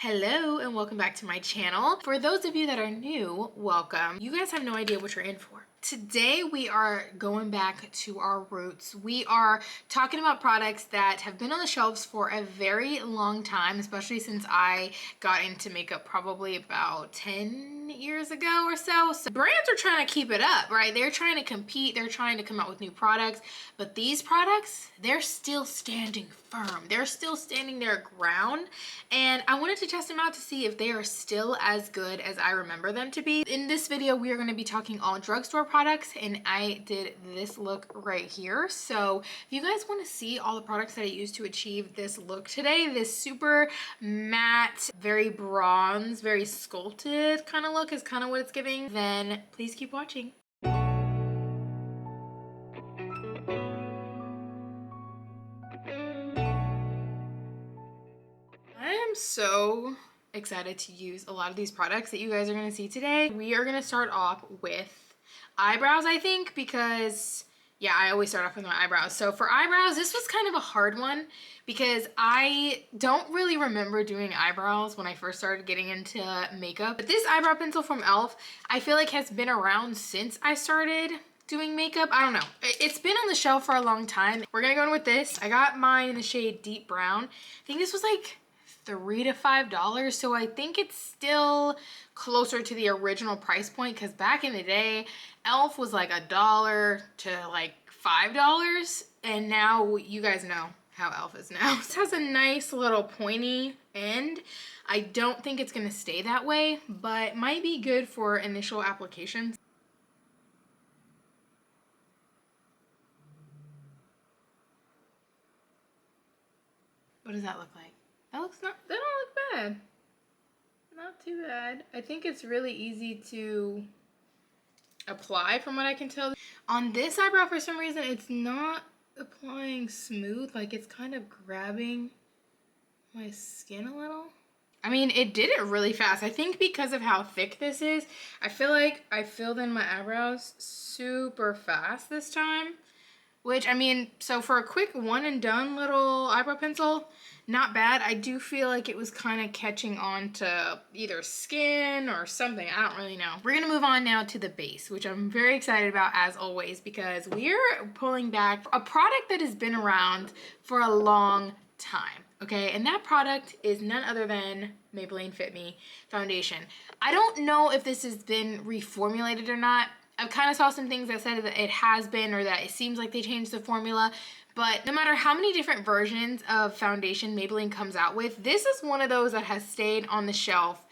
Hello and welcome back to my channel. For those of you that are new, welcome. You guys have no idea what you're in for. Today we are going back to our roots. We are talking about products that have been on the shelves for a very long time, especially since I got into makeup probably about 10 years ago or so. So brands are trying to keep it up, right? They're trying to compete, they're trying to come out with new products, but these products, they're still standing firm. They're still standing their ground, and I wanted to test them out to see if they are still as good as I remember them to be. In this video, we are going to be talking all drugstore products, and I did this look right here. So if you guys want to see all the products that I used to achieve this look today, this super matte, very bronze, very sculpted kind of look is kind of what it's giving, then please keep watching. I am so excited to use a lot of these products that you guys are going to see today. We are going to start off with eyebrows, I think, because yeah, I always start off with my eyebrows. So for eyebrows, this was kind of a hard one because I don't really remember doing eyebrows when I first started getting into makeup. But this eyebrow pencil from e.l.f. I feel like has been around since I started doing makeup. I don't know. It's been on the shelf for a long time. We're going to go in with this. I got mine in the shade Deep Brown. I think this was like $3 to $5, so I think it's still closer to the original price point, because back in the day e.l.f. was like $1 to like $5, and now you guys know how e.l.f. is now. This has a nice little pointy end. I don't think it's gonna stay that way, but might be good for initial applications. What does that look like? That don't look bad. Not too bad. I think it's really easy to apply from what I can tell. On this eyebrow, for some reason, it's not applying smooth. Like, it's kind of grabbing my skin a little. I mean, it did it really fast. I think because of how thick this is, I feel like I filled in my eyebrows super fast this time. Which, I mean, so for a quick one and done little eyebrow pencil, not bad. I do feel like it was kind of catching on to either skin or something. I don't really know. We're going to move on now to the base, which I'm very excited about as always, because we're pulling back a product that has been around for a long time. Okay, and that product is none other than Maybelline Fit Me Foundation. I don't know if this has been reformulated or not. I've kind of saw some things that said that it has been, or that it seems like they changed the formula, but no matter how many different versions of foundation Maybelline comes out with, this is one of those that has stayed on the shelf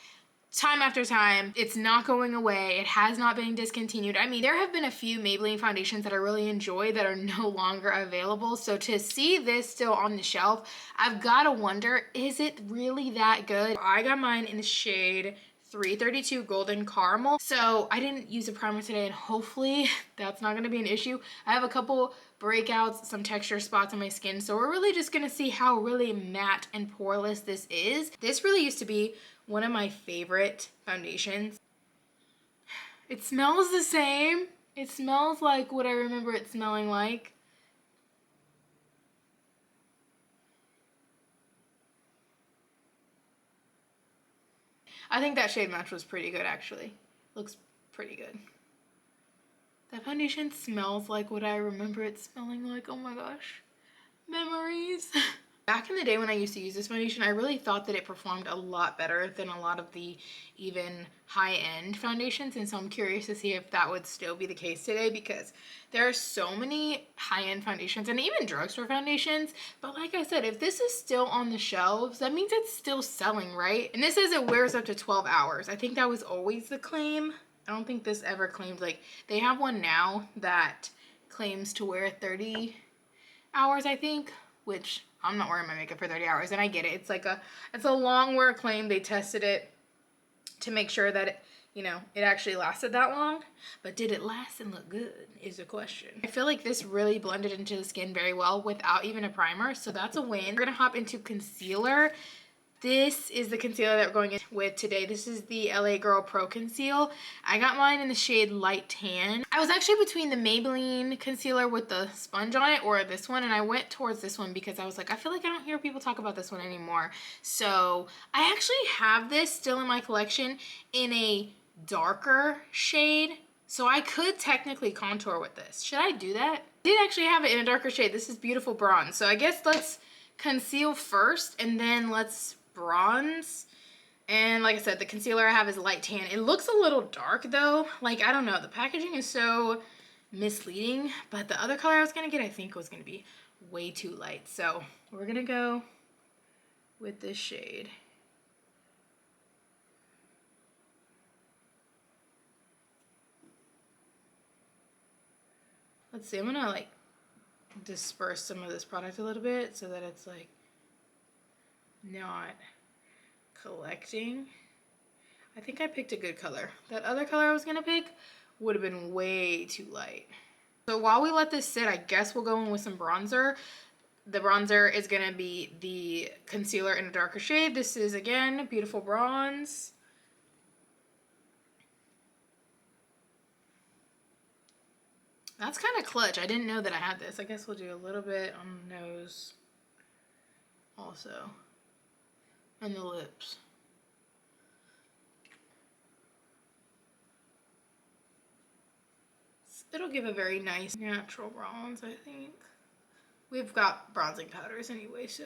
time after time. It's not going away. It has not been discontinued. I mean, there have been a few Maybelline foundations that I really enjoy that are no longer available. So to see this still on the shelf, I've got to wonder, is it really that good? I got mine in the shade 332 Golden Caramel. So I didn't use a primer today, and hopefully that's not going to be an issue. I have a couple breakouts, some texture spots on my skin, so we're really just going to see how really matte and poreless this is. This really used to be one of my favorite foundations. It smells the same. It smells like what I remember it smelling like. I think that shade match was pretty good, actually. Looks pretty good. That foundation smells like what I remember it smelling like. Oh my gosh. Memories. Back in the day when I used to use this foundation, I really thought that it performed a lot better than a lot of the even high-end foundations, and so I'm curious to see if that would still be the case today, because there are so many high-end foundations and even drugstore foundations. But like I said, if this is still on the shelves, that means it's still selling, right? And this says it wears up to 12 hours. I think that was always the claim. I don't think this ever claimed, like, they have one now that claims to wear 30 hours, I think, which I'm not wearing my makeup for 30 hours, and I get it. It's like it's a long wear claim. They tested it to make sure that it, you know, it actually lasted that long. But did it last and look good is the question. I feel like this really blended into the skin very well without even a primer, so that's a win. We're gonna hop into concealer. This is the concealer that we're going in with today. This is the LA Girl Pro Conceal. I got mine in the shade Light Tan. I was actually between the Maybelline concealer with the sponge on it or this one, and I went towards this one because I was like, I feel like I don't hear people talk about this one anymore. So I actually have this still in my collection in a darker shade. So I could technically contour with this. Should I do that? I did actually have it in a darker shade. This is Beautiful Bronze. So I guess let's conceal first and then let's bronze. And like I said, the concealer I have is Light Tan. It looks a little dark though. Like, I don't know, the packaging is so misleading, but the other color I was gonna get I think was gonna be way too light. So we're gonna go with this shade. Let's see, I'm gonna like disperse some of this product a little bit so that it's like not collecting. I think I picked a good color. That other color I was gonna pick would have been way too light. So while we let this sit, I guess we'll go in with some bronzer. The bronzer is gonna be the concealer in a darker shade. This is, again, Beautiful Bronze. That's kind of clutch. I didn't know that I had this. I guess we'll do a little bit on the nose also. And the lips. It'll give a very nice natural bronze, I think. We've got bronzing powders anyway, so.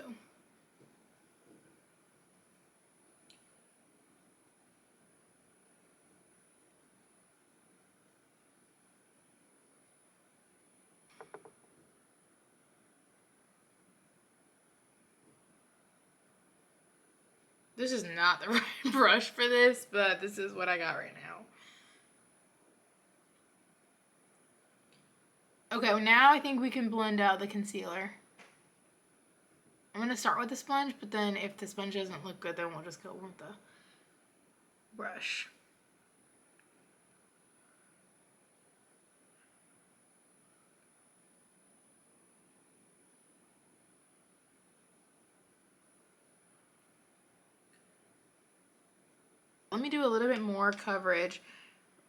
This is not the right brush for this, but this is what I got right now. Okay, well now I think we can blend out the concealer. I'm gonna start with the sponge, but then if the sponge doesn't look good, then we'll just go with the brush. Let me do a little bit more coverage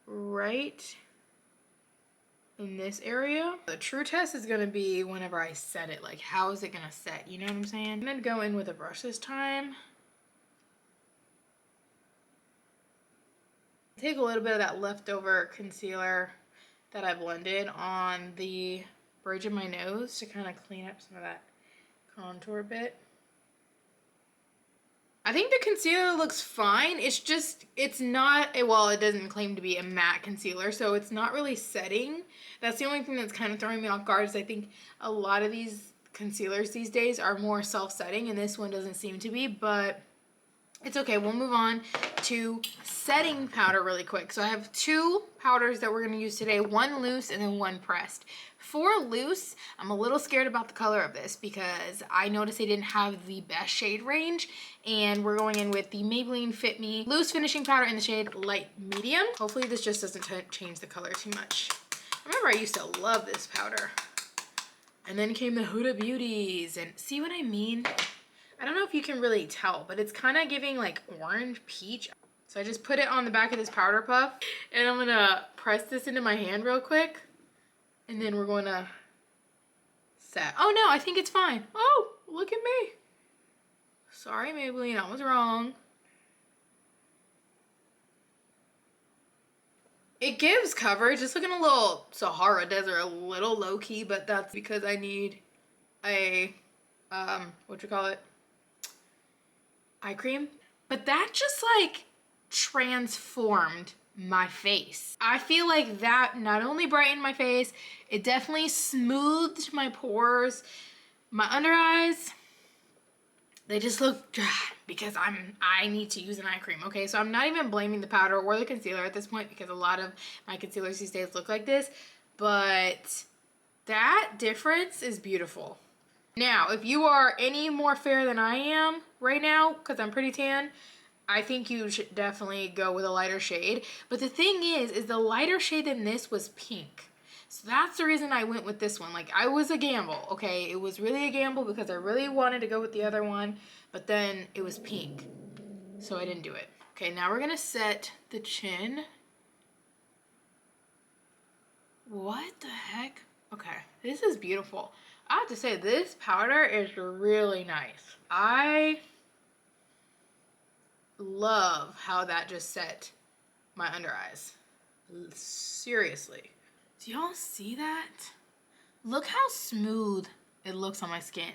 right in this area. The true test is gonna be whenever I set it, like how is it gonna set, you know what I'm saying? I'm gonna go in with a brush this time. Take a little bit of that leftover concealer that I blended on the bridge of my nose to kind of clean up some of that contour bit. I think the concealer looks fine. It's just, it's not, well, it doesn't claim to be a matte concealer, so it's not really setting. That's the only thing that's kind of throwing me off guard is I think a lot of these concealers these days are more self-setting, and this one doesn't seem to be, but it's okay. We'll move on to setting powder really quick. So I have two powders that we're going to use today, one loose and then one pressed. For loose, I'm a little scared about the color of this because I noticed they didn't have the best shade range, and we're going in with the Maybelline Fit Me Loose Finishing Powder in the shade Light Medium. Hopefully this just doesn't change the color too much. I remember I used to love this powder. And then came the Hola Beauties, and see what I mean? I don't know if you can really tell, but it's kind of giving like orange peach. So I just put it on the back of this powder puff, and I'm gonna press this into my hand real quick, and then we're going to set. Oh no, I think it's fine. Oh, look at me. Sorry, Maybelline, I was wrong. It gives coverage. It's looking a little Sahara Desert, a little low key, but that's because I need a, eye cream. But that just like transformed my face. I feel like that not only brightened my face, it definitely smoothed my pores. My under eyes, they just look dry because I need to use an eye cream. Okay, so I'm not even blaming the powder or the concealer at this point because a lot of my concealers these days look like this, but that difference is beautiful. Now, if you are any more fair than I am right now, because I'm pretty tan, I think you should definitely go with a lighter shade. But the thing is the lighter shade than this was pink. So that's the reason I went with this one. Like, I was a gamble, okay? It was really a gamble because I really wanted to go with the other one. but then it was pink, so I didn't do it. Okay, now we're gonna set the chin. What the heck? Okay, this is beautiful. I have to say, this powder is really nice. I love how that just set my under eyes. Seriously. Do y'all see that? Look how smooth it looks on my skin.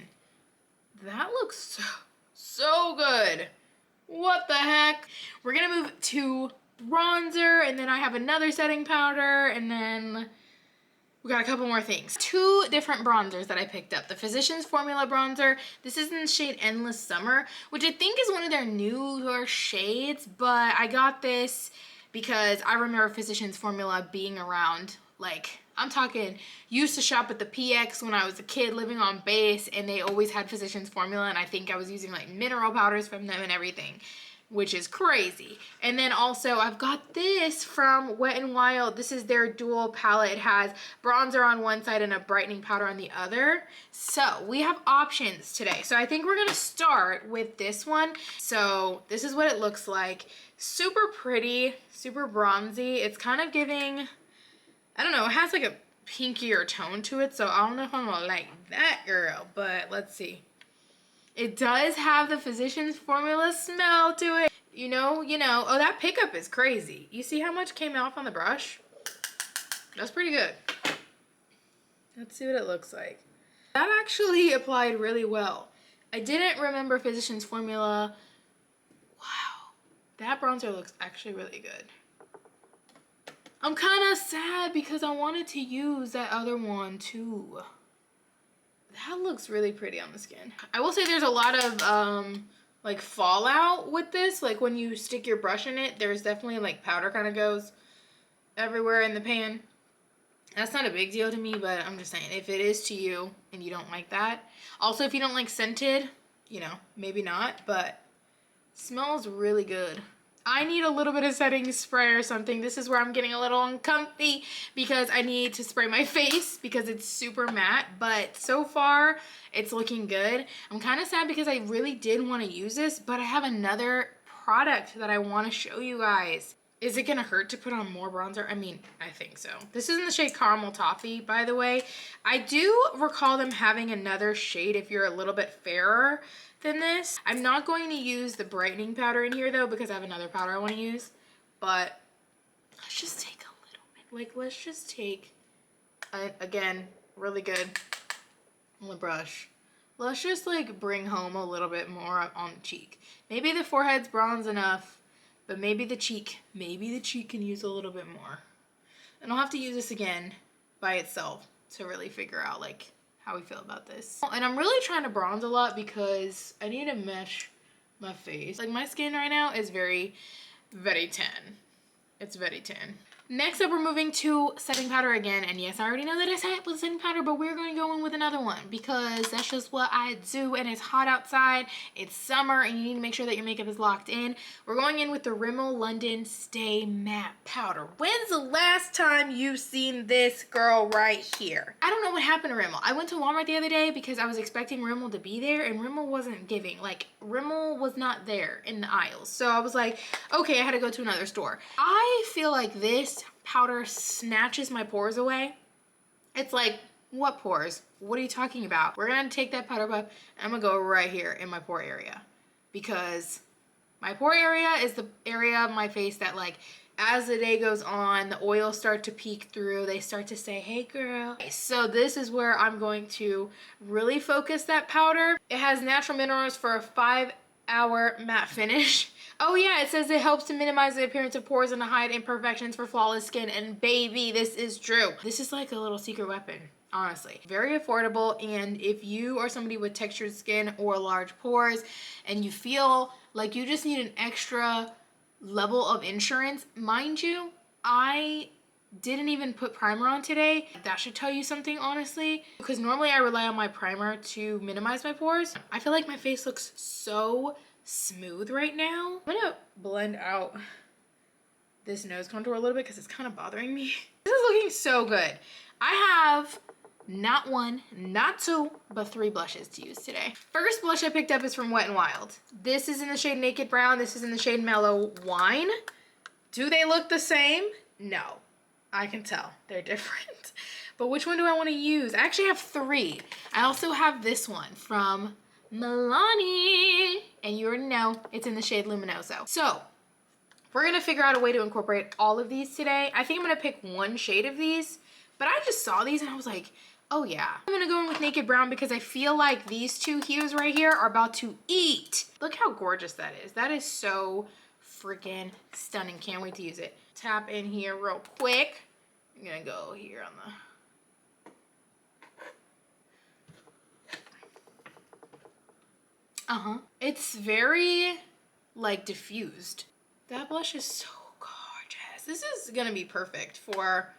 That looks so good. What the heck? We're gonna move to bronzer, and then I have another setting powder, and then we got a couple more things. Two different bronzers that I picked up. The Physicians Formula bronzer. This is in the shade Endless Summer, which I think is one of their newer shades, but I got this because I remember Physicians Formula being around. Like, I'm talking, used to shop at the PX when I was a kid living on base, and they always had Physicians Formula, and I think I was using like mineral powders from them and everything, which is crazy. And then also I've got this from Wet n Wild. This is their dual palette. It has bronzer on one side and a brightening powder on the other. So we have options today. So I think we're gonna start with this one. So this is what it looks like. Super pretty, super bronzy. It's kind of giving, I don't know, it has like a pinkier tone to it. So I don't know if I'm gonna like that, girl, but let's see. It does have the Physicians Formula smell to it. You know. Oh, that pickup is crazy. You see how much came off on the brush? That's pretty good. Let's see what it looks like. That actually applied really well. I didn't remember Physicians Formula. Wow. That bronzer looks actually really good. I'm kind of sad because I wanted to use that other one too. That looks really pretty on the skin. I will say there's a lot of like fallout with this. Like when you stick your brush in it, there's definitely like powder kind of goes everywhere in the pan. That's not a big deal to me, but I'm just saying, if it is to you and you don't like that. Also, if you don't like scented, you know, maybe not, but smells really good. I need a little bit of setting spray or something. This is where I'm getting a little uncomfy because I need to spray my face because it's super matte, but so far it's looking good. I'm kind of sad because I really did want to use this, but I have another product that I want to show you guys. Is it gonna hurt to put on more bronzer? I mean, I think so. This is in the shade Caramel Toffee, by the way. I do recall them having another shade if you're a little bit fairer than this. I'm not going to use the brightening powder in here though because I have another powder I want to use. But let's just take a little bit. Like, let's just take, again, really good on the brush. Let's just like bring home a little bit more on the cheek. Maybe the forehead's bronze enough. But maybe the cheek can use a little bit more. And I'll have to use this again by itself to really figure out like how we feel about this. And I'm really trying to bronze a lot because I need to mesh my face. Like my skin right now is very, very tan. It's very tan. Next up, we're moving to setting powder again. And yes, I already know that I said it with setting powder, but we're going to go in with another one because that's just what I do. And it's hot outside, it's summer, and you need to make sure that your makeup is locked in. We're going in with the Rimmel London Stay Matte Powder. When's the last time you've seen this girl right here? I don't know what happened to Rimmel. I went to Walmart the other day because I was expecting Rimmel to be there, and Rimmel wasn't giving. Like, Rimmel was not there in the aisles. So I was like, okay, I had to go to another store. I feel like this powder snatches my pores away. It's like, what pores? What are you talking about? We're gonna take that powder puff and I'm gonna go right here in my pore area because my pore area is the area of my face that, like, as the day goes on, the oils start to peek through. They start to say, hey girl. So this is where I'm going to really focus that powder. It has natural minerals for a 5-hour matte finish. Oh yeah, it says it helps to minimize the appearance of pores and to hide imperfections for flawless skin. And baby, this is true. This is like a little secret weapon, honestly. Very affordable, and if you are somebody with textured skin or large pores and you feel like you just need an extra level of insurance, mind you, I didn't even put primer on today. That should tell you something, honestly, because normally I rely on my primer to minimize my pores. I feel like my face looks so smooth right now. I'm gonna blend out this nose contour a little bit because it's kind of bothering me. This is looking so good. I have not one, not two, but 3 blushes to use today. First blush I picked up is from Wet n Wild. This is in the shade Naked Brown. This is in the shade Mellow Wine. Do they look the same? No. I can tell. They're different. But which one do I want to use? I actually have 3. I also have this one from Milani. And you already know it's in the shade Luminoso. So we're going to figure out a way to incorporate all of these today. I think I'm going to pick one shade of these. But I just saw these and I was like, oh yeah. I'm going to go in with Naked Brown because I feel like these 2 hues right here are about to eat. Look how gorgeous that is. That is so freaking stunning. Can't wait to use it. Tap in here real quick. I'm gonna go here on the it's very like diffused. That blush is so gorgeous. This is gonna be perfect for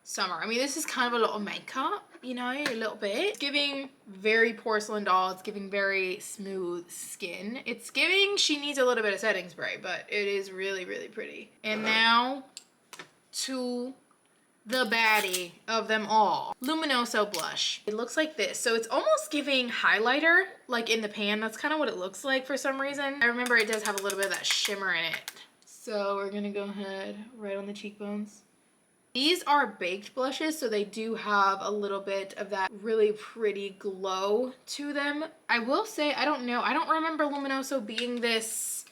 summer. I mean, this is kind of a little makeup, you know, a little bit. It's giving very porcelain doll. It's giving very smooth skin. It's giving she needs a little bit of setting spray, but it is really, really pretty. And now to the baddie of them all, Luminoso blush. It looks like this. So it's almost giving highlighter, like in the pan. That's kind of what it looks like for some reason. I remember it does have a little bit of that shimmer in it. So we're gonna go ahead right on the cheekbones. These are baked blushes, so they do have a little bit of that really pretty glow to them. I will say, I don't know, I don't remember Luminoso being this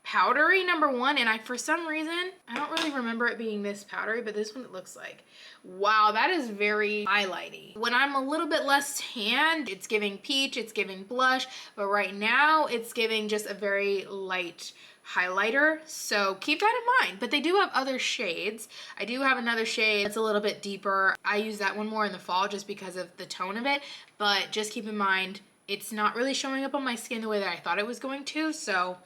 powdery, number one, and for some reason, I don't really remember it being this powdery, but this one it looks like. Wow, that is very highlighty. When I'm a little bit less tan, it's giving peach, it's giving blush, but right now it's giving just a very light highlighter, so keep that in mind. But they do have other shades. I do have another shade that's a little bit deeper. I use that one more in the fall just because of the tone of it, but just keep in mind it's not really showing up on my skin the way that I thought it was going to, so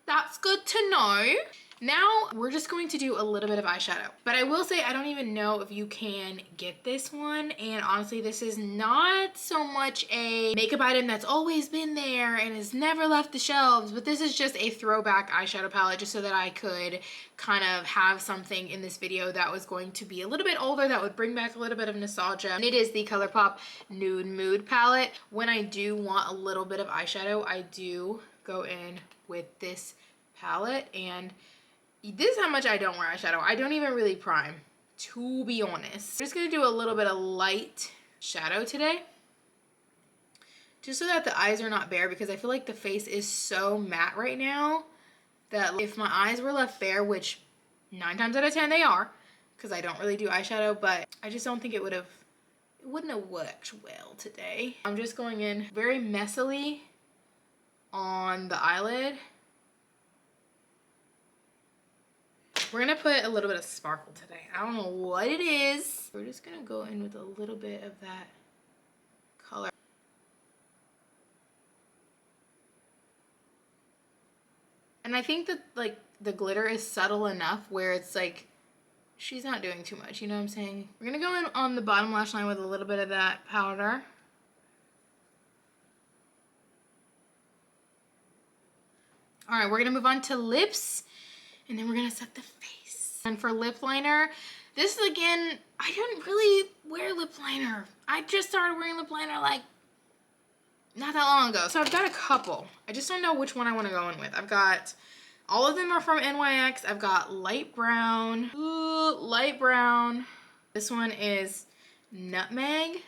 that's good to know. Now we're just going to do a little bit of eyeshadow, but I will say I don't even know if you can get this one, and honestly this is not so much a makeup item that's always been there and has never left the shelves, but this is just a throwback eyeshadow palette just so that I could kind of have something in this video that was going to be a little bit older, that would bring back a little bit of nostalgia. And it is the ColourPop Nude Mood palette. When I do want a little bit of eyeshadow, I do go in with this palette, and this is how much I don't wear eyeshadow. I don't even really prime, to be honest. I'm just gonna do a little bit of light shadow today, just so that the eyes are not bare, because I feel like the face is so matte right now that if my eyes were left bare, which 9 times out of 10 they are, because I don't really do eyeshadow, but I just don't think it wouldn't have worked well today. I'm just going in very messily on the eyelid. We're gonna put a little bit of sparkle today. I don't know what it is. We're just gonna go in with a little bit of that color. And I think that like the glitter is subtle enough where it's like she's not doing too much, you know what I'm saying? We're gonna go in on the bottom lash line with a little bit of that powder. All right, we're gonna move on to lips, and then we're gonna set the face. And for lip liner, this is again, I didn't really wear lip liner. I just started wearing lip liner like not that long ago. So I've got a couple. I just don't know which one I wanna go in with. I've got, all of them are from NYX. I've got light brown, ooh, light brown. This one is Nutmeg,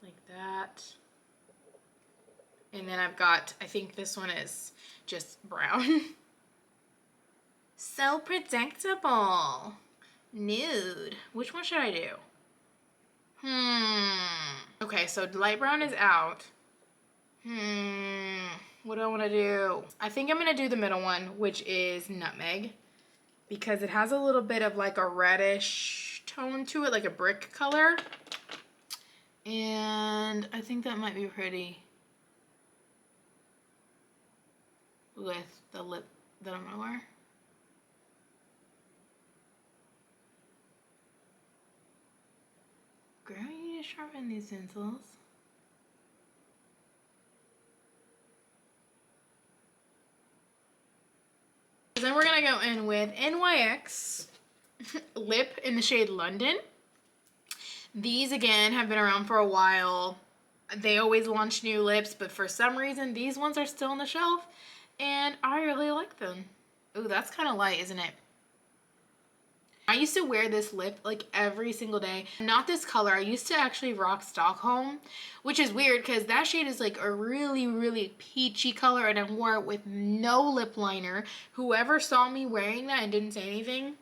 like that. And then I've got, I think this one is just brown. So predictable. Nude. Which one should I do? Okay, so light brown is out. What do I want to do? I think I'm going to do the middle one, which is Nutmeg, because it has a little bit of like a reddish tone to it, like a brick color. And I think that might be pretty with the lip that I'm gonna wear. Girl, you need to sharpen these pencils. Then we're gonna go in with NYX lip in the shade London. These again have been around for a while. They always launch new lips, but for some reason these ones are still on the shelf and I really like them. Ooh, that's kind of light, isn't it? I used to wear this lip like every single day. Not this color. I used to actually rock Stockholm, which is weird because that shade is like a really, really peachy color and I wore it with no lip liner. Whoever saw me wearing that and didn't say anything,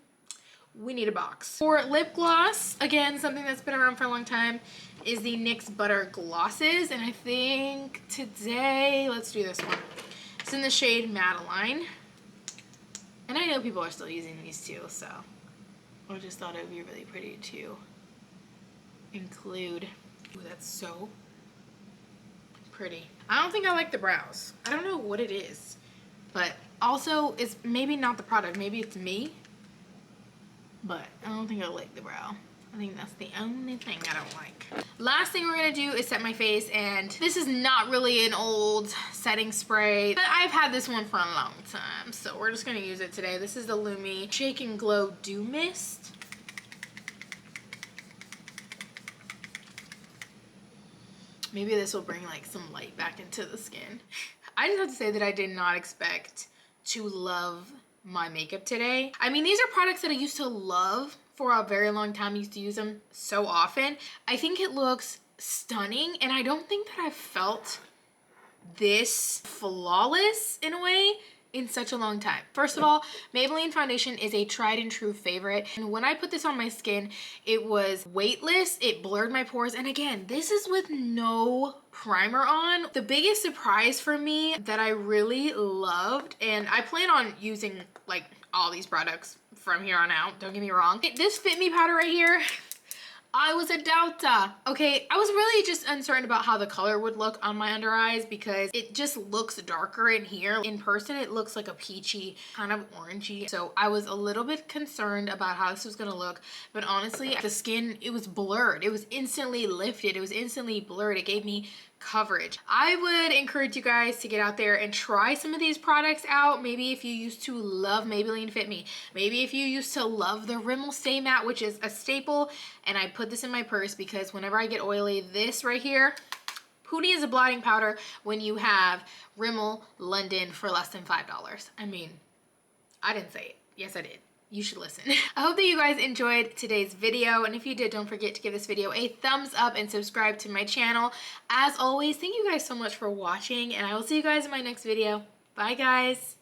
we need a box. For lip gloss, again, something that's been around for a long time is the NYX Butter Glosses. And I think today, let's do this one. It's in the shade Madeline. And I know people are still using these too, so I just thought it would be really pretty to include. Ooh, that's so pretty. I don't think I like the brows. I don't know what it is, but also it's maybe not the product. Maybe it's me, but I don't think I like the brow. I think that's the only thing I don't like. Last thing we're gonna do is set my face, and this is not really an old setting spray, but I've had this one for a long time, so we're just gonna use it today. This is the Lumi Shake and Glow Dew Mist. Maybe this will bring like some light back into the skin. I just have to say that I did not expect to love my makeup today. I mean, these are products that I used to love for a very long time. I used to use them so often. I think it looks stunning, and I don't think that I've felt this flawless in a way in such a long time. First of all, Maybelline foundation is a tried and true favorite, and when I put this on my skin, it was weightless, it blurred my pores, and again, this is with no primer on. The biggest surprise for me that I really loved, and I plan on using like all these products from here on out, don't get me wrong. This Fit Me powder right here, I was a doubter. Okay, I was really just uncertain about how the color would look on my under eyes because it just looks darker in here. In person, it looks like a peachy, kind of orangey. So I was a little bit concerned about how this was gonna look, but honestly, the skin, it was blurred. It was instantly lifted. It was instantly blurred. It gave me coverage. I would encourage you guys to get out there and try some of these products out. Maybe if you used to love Maybelline Fit Me, maybe if you used to love the Rimmel Stay Matte, which is a staple, and I put this in my purse because whenever I get oily, this right here, Pooty is a blotting powder when you have Rimmel London for less than $5. I mean, I didn't say it. Yes, I did. You should listen. I hope that you guys enjoyed today's video, and if you did, don't forget to give this video a thumbs up and subscribe to my channel. As always, thank you guys so much for watching, and I will see you guys in my next video. Bye, guys.